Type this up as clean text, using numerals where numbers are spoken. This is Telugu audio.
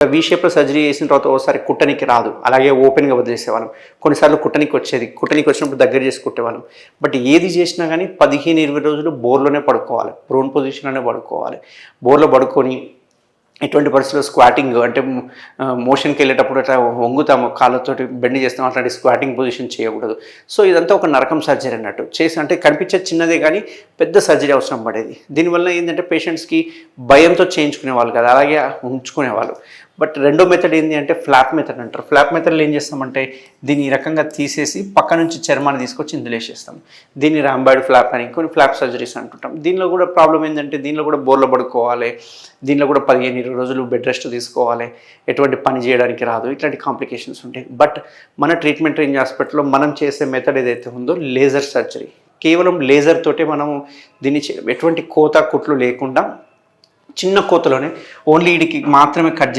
వీ షేప్లో సర్జరీ చేసిన తర్వాత ఒకసారి కుట్టనికి రాదు, అలాగే ఓపెన్గా వదిలేసేవాళ్ళం. కొన్నిసార్లు కుట్టనికి వచ్చేది, కుట్టనికి వచ్చినప్పుడు దగ్గర చేసి కుట్టేవాళ్ళం. బట్ ఏది చేసినా కానీ 15-20 రోజులు బోర్లోనే పడుకోవాలి, ప్రోన్ పొజిషన్లోనే పడుకోవాలి. బోర్లో పడుకొని ఎటువంటి పరిస్థితుల్లో స్క్వాటింగ్ అంటే మోషన్కి వెళ్ళేటప్పుడు అట్లా వంగుతాము, కాళ్ళతోటి బెండ్ చేస్తాము, అట్లాంటి స్క్వాటింగ్ పొజిషన్ చేయకూడదు. సో ఇదంతా ఒక నరకం సర్జరీ అన్నట్టు చేసి, అంటే కనిపించే చిన్నదే కానీ పెద్ద సర్జరీ అవసరం పడేది. దీనివల్ల ఏంటంటే పేషెంట్స్కి భయంతో చేయించుకునేవాళ్ళు కదా, అలాగే ఉంచుకునేవాళ్ళు. బట్ రెండో మెథడ్ ఏంటి అంటే ఫ్లాప్ మెథడ్ అంటారు. ఫ్లాప్ మెథడ్లో ఏం చేస్తామంటే దీన్ని ఈ రకంగా తీసేసి పక్క నుంచి చర్మాన్ని తీసుకొచ్చి ఇందులో వేసేస్తాం. దీన్ని రాంబాయిడ్ ఫ్లాప్ అని, కొన్ని ఫ్లాప్ సర్జరీస్ అంటుంటాం. దీనిలో కూడా ప్రాబ్లం ఏంటంటే దీనిలో కూడా బోర్లో పడుకోవాలి, దీనిలో కూడా 15-20 రోజులు బెడ్ రెస్ట్ తీసుకోవాలి, ఎటువంటి పని చేయడానికి రాదు, ఇట్లాంటి కాంప్లికేషన్స్ ఉంటాయి. బట్ మన ట్రీట్మెంట్ రేంజ్ హాస్పిటల్లో మనం చేసే మెథడ్ ఏదైతే ఉందో లేజర్ సర్జరీ. కేవలం లేజర్ తోటే మనము దీన్ని ఎటువంటి కోత కుట్లు లేకుండా చిన్న కోతలోనే ఓన్లీ వీడికి మాత్రమే కట్ చేసి